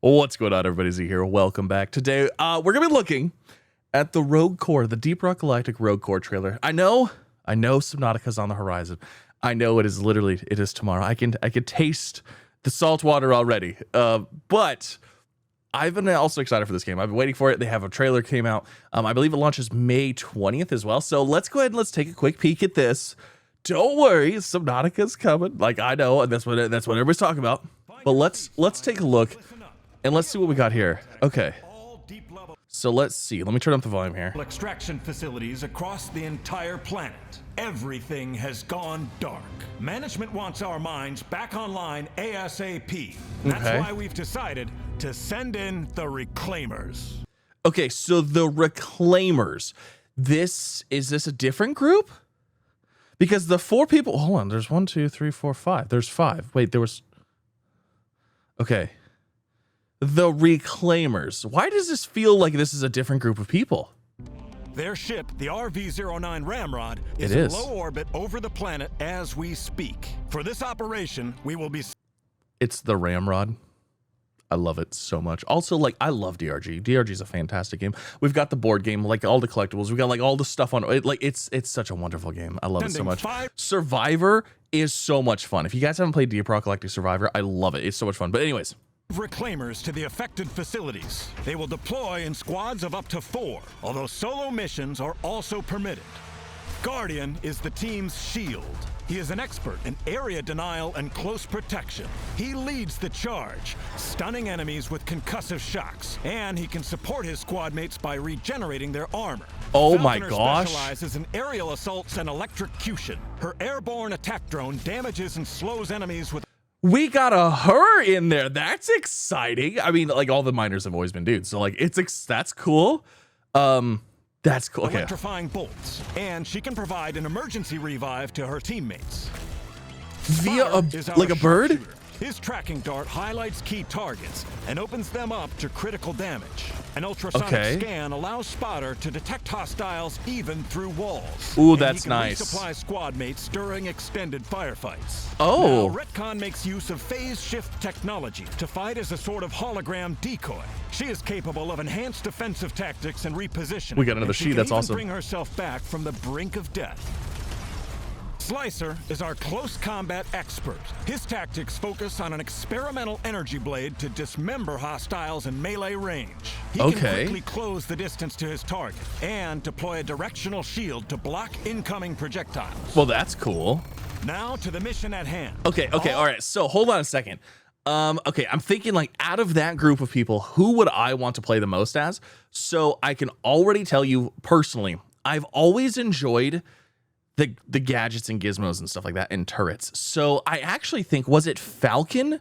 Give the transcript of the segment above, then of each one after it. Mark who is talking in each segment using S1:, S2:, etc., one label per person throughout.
S1: What's going on, everybody? Z here. Welcome back. Today, we're gonna be looking at the Rogue Core, the Deep Rock Galactic Rogue Core trailer. I know Subnautica's on the horizon. I know it is tomorrow. I can taste the salt water already. But I've been also excited for this game. I've been waiting for it. They have a trailer came out. I believe it launches May 20th as well. So let's go ahead and let's take a quick peek at this. Don't worry, Subnautica's coming. Like, I know, and that's what everybody's talking about. But let's take a look. And let's see what we got here. Okay. So let's see. Let me turn up the volume here.
S2: Extraction facilities across the entire planet. Everything has gone dark. Management wants our mines back online ASAP. That's why we've decided to send in the Reclaimers.
S1: Okay, so the Reclaimers. Is this a different group? Because the 4 people, hold on, there's 1, 2, 3, 4, 5. There's 5. Wait, there was, okay. The Reclaimers. Why does this feel like this is a different group of people?
S2: Their ship, the RV-09 Ramrod, is in low orbit over the planet as we speak. For this operation, we will be...
S1: It's the Ramrod. I love it so much. Also, like, I love DRG. DRG is a fantastic game. We've got the board game, like all the collectibles. We've got like all the stuff on it. Like, it's such a wonderful game. I love it so much. Survivor is so much fun. If you guys haven't played Deep Rock Galactic Survivor, I love it. It's so much fun. But anyways,
S2: Reclaimers to the affected facilities. They will deploy in squads of up to 4, although solo missions are also permitted. Guardian is the team's shield. He is an expert in area denial and close protection. He leads the charge, stunning enemies with concussive shocks, and he can support his squad mates by regenerating their armor.
S1: Oh my gosh.
S2: Specializes in aerial assaults and electrocution. Her airborne attack drone damages and slows enemies with...
S1: We got a her in there. That's exciting. I mean, like, all the miners have always been dudes, so like that's cool. That's cool. Okay.
S2: Electrifying bolts, and she can provide an emergency revive to her teammates.
S1: Via a bird?
S2: His tracking dart highlights key targets and opens them up to critical damage. An ultrasonic scan allows Spotter to detect hostiles even through walls.
S1: Ooh, that's nice.
S2: Resupply squad mates during extended firefights.
S1: Oh.
S2: Now, Retcon makes use of phase shift technology to fight as a sort of hologram decoy. She is capable of enhanced defensive tactics and repositioning.
S1: We got another sheet. That's awesome.
S2: Bring herself back from the brink of death. Slicer is our close combat expert. His tactics focus on an experimental energy blade to dismember hostiles in melee range. He can quickly close the distance to his target and deploy a directional shield to block incoming projectiles.
S1: Well, that's cool.
S2: Now to the mission at hand.
S1: Okay, all right. So hold on a second. Okay, I'm thinking, like, out of that group of people, who would I want to play the most as? So I can already tell you personally, I've always enjoyed the gadgets and gizmos and stuff like that and turrets. So I actually think, was it Falcon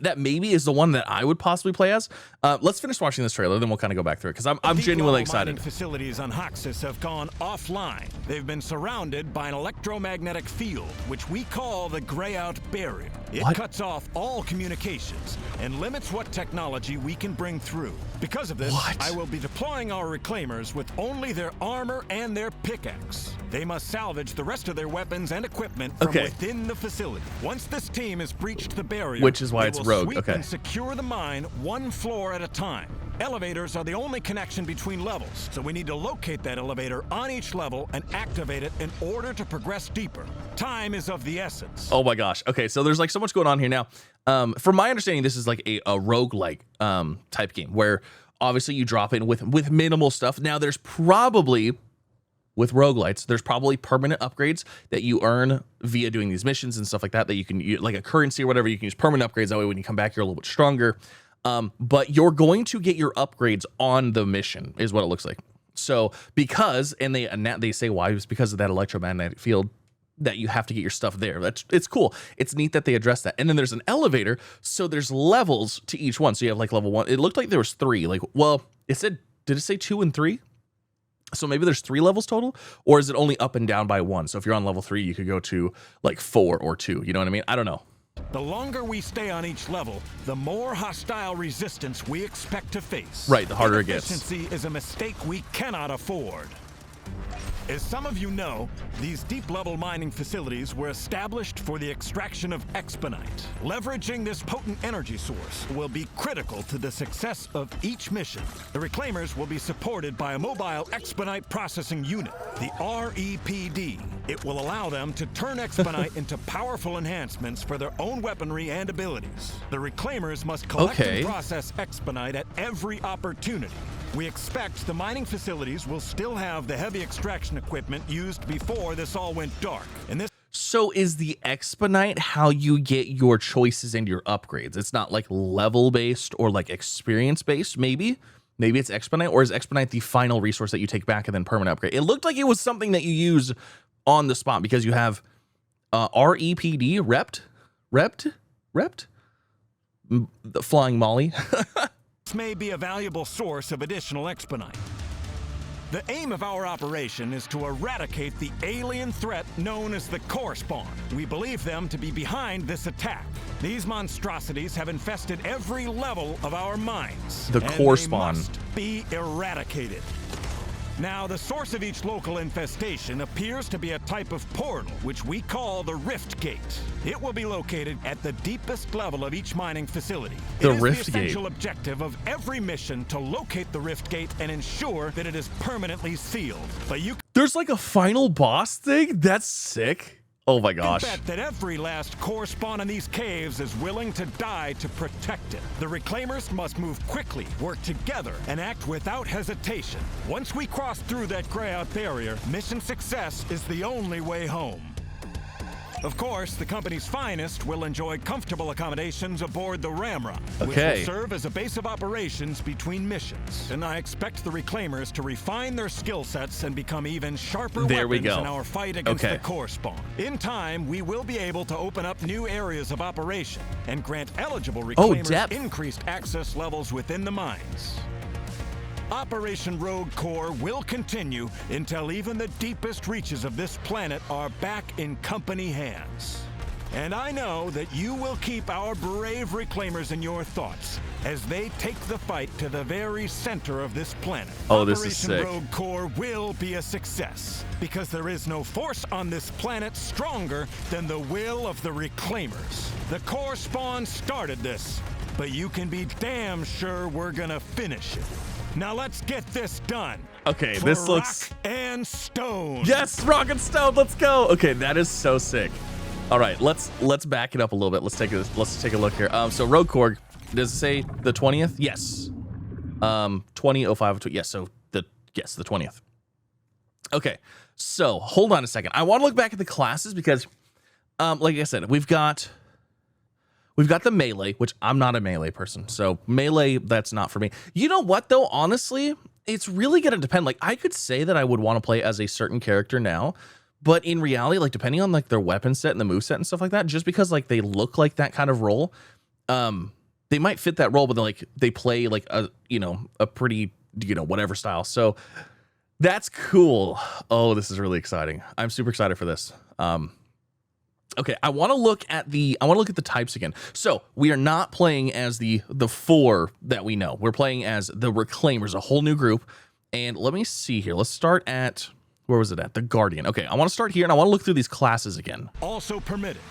S1: that maybe is the one that I would possibly play as? Let's finish watching this trailer, then we'll kind of go back through it, because I'm genuinely excited.
S2: Facilities on Hoxus have gone offline. They've been surrounded by an electromagnetic field, which we call the Greyout Barrier. It cuts off all communications and limits what technology we can bring through. Because of this, I will be deploying our Reclaimers with only their armor and their pickaxe. They must salvage the rest of their weapons and equipment from within the facility. Once this team has breached the barrier,
S1: which is why it's rogue.
S2: And secure the mine one floor at a time. Elevators are the only connection between levels, so we need to locate that elevator on each level and activate it in order to progress deeper. Time is of the essence.
S1: Oh my gosh. Okay, so there's like so much going on here now. From my understanding, this is like a roguelike type game where obviously you drop in with minimal stuff. Now there's probably, with roguelites, there's probably permanent upgrades that you earn via doing these missions and stuff like that you can use, like a currency or whatever. You can use permanent upgrades. That way when you come back, you're a little bit stronger. But you're going to get your upgrades on the mission is what it looks like. So because, and they say why, it's because of that electromagnetic field that you have to get your stuff there. It's cool. It's neat that they address that. And then there's an elevator. So there's levels to each one. So you have like level 1. It looked like there was 3. Like, well, it said, did it say 2 and 3? So maybe there's 3 levels total, or is it only up and down by 1? So if you're on level 3, you could go to like 4 or 2. You know what I mean? I don't know.
S2: The longer we stay on each level, the more hostile resistance we expect to face.
S1: Right, the harder it gets.
S2: Inefficiency is a mistake we cannot afford. As some of you know, these deep-level mining facilities were established for the extraction of exponite. Leveraging this potent energy source will be critical to the success of each mission. The reclaimers will be supported by a mobile exponite processing unit, the REPD. It will allow them to turn exponite into powerful enhancements for their own weaponry and abilities. The reclaimers must collect and process exponite at every opportunity. We expect the mining facilities will still have the heavy extraction equipment used before this all went dark. And this
S1: So is the exponite how you get your choices and your upgrades? It's not like level based or like experience based, maybe? Maybe it's exponite, or is exponite the final resource that you take back and then permanent upgrade? It looked like it was something that you use on the spot because you have REPD, rept, the flying Molly.
S2: This may be a valuable source of additional exponite. The aim of our operation is to eradicate the alien threat known as the core spawn. We believe them to be behind this attack. These monstrosities have infested every level of our mines.
S1: The core spawn
S2: must be eradicated. Now, the source of each local infestation appears to be a type of portal, which we call the Rift Gate. It will be located at the deepest level of each mining facility.
S1: The
S2: It is
S1: Rift
S2: the
S1: Gate.
S2: essential objective of every mission to locate the Rift Gate and ensure that it is permanently sealed. But you
S1: There's like a final boss thing? That's sick. Oh my
S2: can
S1: gosh.
S2: bet that every last core spawn in these caves is willing to die to protect it. The reclaimers must move quickly, work together, and act without hesitation. Once we cross through that grey-out barrier, mission success is the only way home. Of course, the company's finest will enjoy comfortable accommodations aboard the Ramrod, which will serve as a base of operations between missions. And I expect the reclaimers to refine their skill sets and become even sharper weapons in our fight against the core spawn. In time, we will be able to open up new areas of operation and grant eligible reclaimers increased access levels within the mines. Operation Rogue Core will continue until even the deepest reaches of this planet are back in company hands. And I know that you will keep our brave reclaimers in your thoughts as they take the fight to the very center of this planet.
S1: Oh, this is sick.
S2: Operation Rogue Core will be a success because there is no force on this planet stronger than the will of the reclaimers. The core spawn started this, but you can be damn sure we're gonna finish it. Now let's get this done.
S1: Okay, this looks...
S2: Rock and Stone.
S1: Yes, Rock and Stone, let's go. Okay, that is so sick. All right, let's back it up a little bit. Let's take a look here. So Rogue Core, does it say the 20th? Yes. 2005. Yes, so the 20th. Okay, so hold on a second. I want to look back at the classes because, like I said, we've got the melee, which I'm not a melee person. So melee, that's not for me. You know what, though? Honestly, it's really going to depend. Like, I could say that I would want to play as a certain character now, but in reality, like, depending on, like, their weapon set and the move set and stuff like that, just because, like, they look like that kind of role, they might fit that role, but they play, like, a pretty, whatever style. So that's cool. Oh, this is really exciting. I'm super excited for this. Okay, I want to look at the types again. So we are not playing as the four that we know. We're playing as the Reclaimers, a whole new group. And let me see here. Let's start at, where was it at? The Guardian. Okay, I want to start here and I want to look through these classes again.
S2: Also permitted.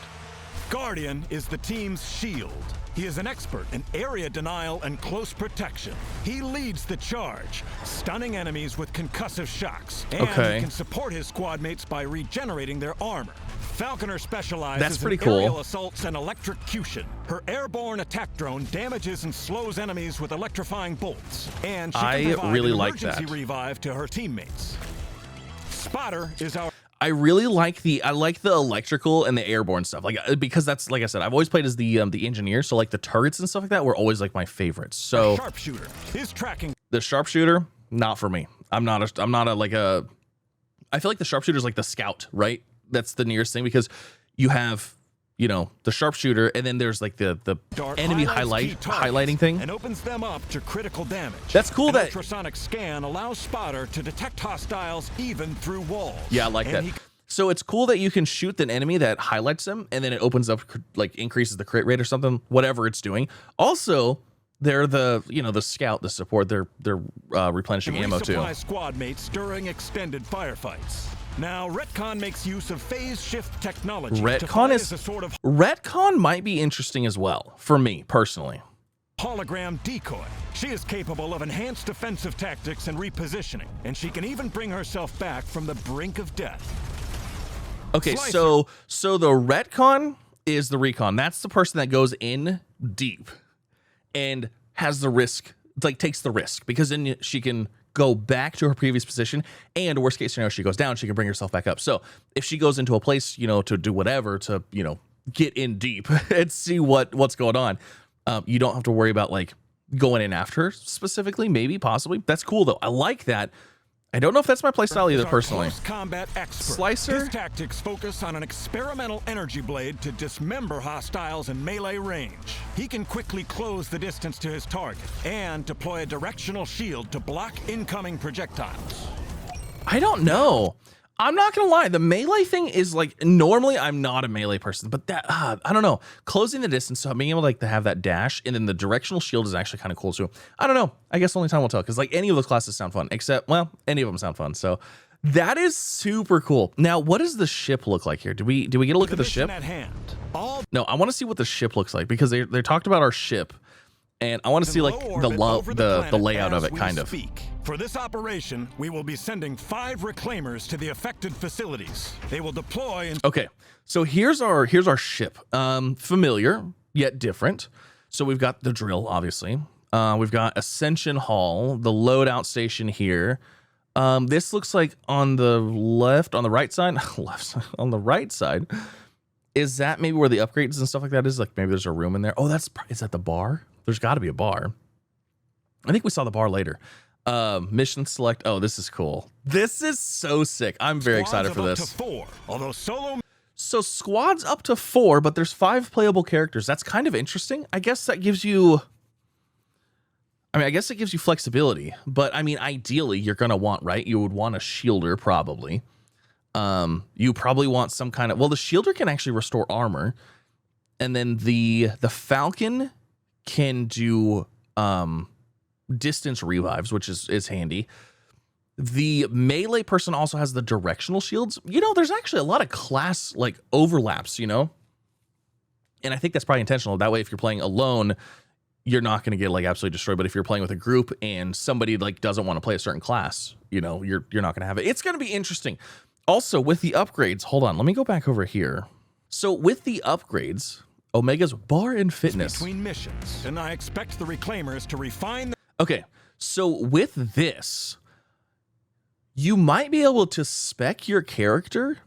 S2: Guardian is the team's shield. He is an expert in area denial and close protection. He leads the charge, stunning enemies with concussive shocks. And he can support his squad mates by regenerating their armor. Falconer specializes in aerial assaults and electrocution. Her airborne attack drone damages and slows enemies with electrifying bolts. And she can provide an emergency revive to her teammates. Spotter is our...
S1: I really like the electrical and the airborne stuff, like, because that's, like I said, I've always played as the engineer, so like the turrets and stuff like that were always like my favorites. So
S2: sharpshooter is tracking.
S1: The sharpshooter, not for me. I'm not a I feel like the sharpshooter is like the scout, right? That's the nearest thing, because you have, the sharpshooter, and then there's like the enemy highlighting thing,
S2: and opens them up to critical damage.
S1: That's cool. That
S2: ultrasonic scan allows Spotter to detect hostiles even through walls.
S1: Yeah, I like that. So it's cool that you can shoot an enemy that highlights them, and then it opens up, like, increases the crit rate or something, whatever it's doing. Also, They're the, you know, the scout, the support. They're replenishing ammo too.
S2: Resupply squad mates during extended firefights. Now, Retcon makes use of phase shift technology.
S1: Retcon might be interesting as well for me personally.
S2: Hologram decoy. She is capable of enhanced defensive tactics and repositioning, and she can even bring herself back from the brink of death.
S1: Okay, so the retcon is the recon. That's the person that goes in deep and has the risk, like takes the risk, because then she can go back to her previous position, and worst case scenario, she goes down, she can bring herself back up. So if she goes into a place, you know, to do whatever, to, you know, get in deep and see what's going on, you don't have to worry about like going in after her specifically, maybe, possibly. That's cool though. I like that. I don't know if that's my playstyle either, personally.
S2: Combat expert.
S1: Slicer.
S2: His tactics focus on an experimental energy blade to dismember hostiles in melee range. He can quickly close the distance to his target and deploy a directional shield to block incoming projectiles.
S1: I don't know. I'm not gonna lie, the melee thing is like, normally I'm not a melee person, but that, I don't know, closing the distance, so being able to, like, to have that dash, and then the directional shield is actually kind of cool too. I don't know, I guess only time will tell, because like any of those classes sound fun, except, well, any of them sound fun, so that is super cool. Now, what does the ship look like here? Do we get a look at the ship? No, I want to see what the ship looks like, because they talked about our ship, and I want to see like the layout of it, kind of.
S2: For this operation, we will be sending 5 reclaimers to the affected facilities. They will deploy and
S1: okay, so here's our ship. Familiar yet different. So we've got the drill, obviously. We've got Ascension Hall, the loadout station here. This looks like on the left, on the right side, on the right side. Is that maybe where the upgrades and stuff like that is? Like maybe there's a room in there. Oh, is that the bar? There's got to be a bar. I think we saw the bar later. Mission select. Oh, this is cool. This is so sick. I'm very excited for this. So squads up to 4, but there's 5 playable characters. That's kind of interesting. I guess that gives you, I guess it gives you flexibility, but I mean, ideally you're going to want, right? You would want a shielder probably. You probably want some kind of, well, the shielder can actually restore armor, and then the Falcon can do distance revives, which is handy. The melee person also has the directional shields. You know, there's actually a lot of class like overlaps, you know, and I think that's probably intentional. That way, if you're playing alone, you're not going to get like absolutely destroyed. But if you're playing with a group and somebody like doesn't want to play a certain class, you know, you're not going to have it. It's going to be interesting. Also, with the upgrades, hold on, let me go back over here. So with the upgrades, Omega's bar and fitness
S2: between missions, and I expect the reclaimers to refine.
S1: Okay, so with this, you might be able to spec your character.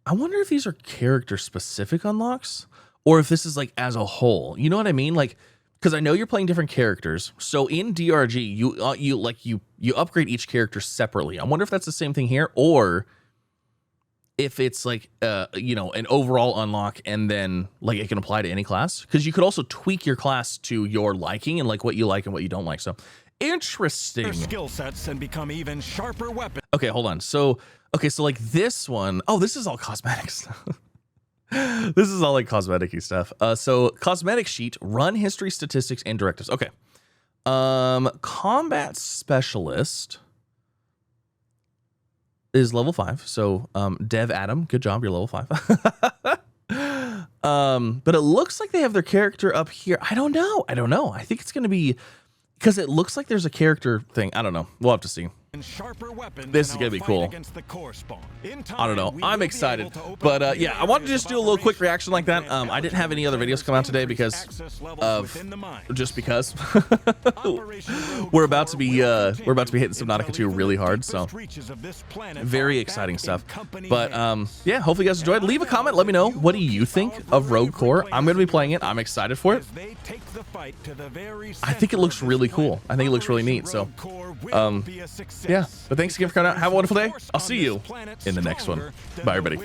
S1: I wonder if these are character specific unlocks, or if this is like as a whole. You know what I mean? Like, because I know you're playing different characters. So in DRG, you upgrade each character separately. I wonder if that's the same thing here, or if it's like you know, an overall unlock, and then like it can apply to any class, because you could also tweak your class to your liking and like what you like and what you don't like. So interesting.
S2: Their skill sets and become even sharper weapons.
S1: Okay, hold on. So okay, so like this one, oh, this is all cosmetic stuff. This is all like cosmetic-y stuff. So cosmetic sheet, run history, statistics, and directives. Okay. Combat specialist is level 5. So Dev Adam, good job, you're level 5. But it looks like they have their character up here. I don't know. I think it's gonna be, because it looks like there's a character thing. I don't know. We'll have to see. This is gonna be cool. I don't know. I'm excited, but yeah, I wanted to just do a little quick reaction like that. I didn't have any other videos come out today because of we're about to be hitting Subnautica 2 really hard, so very exciting stuff. But yeah, hopefully you guys enjoyed. Leave a comment, let me know, what do you think of Rogue Core? I'm gonna be playing it. I'm excited for it. I think it looks really cool. I think it looks really neat. So yeah, but thanks again for coming out. Have a wonderful day. I'll see you in the next one. Bye, everybody.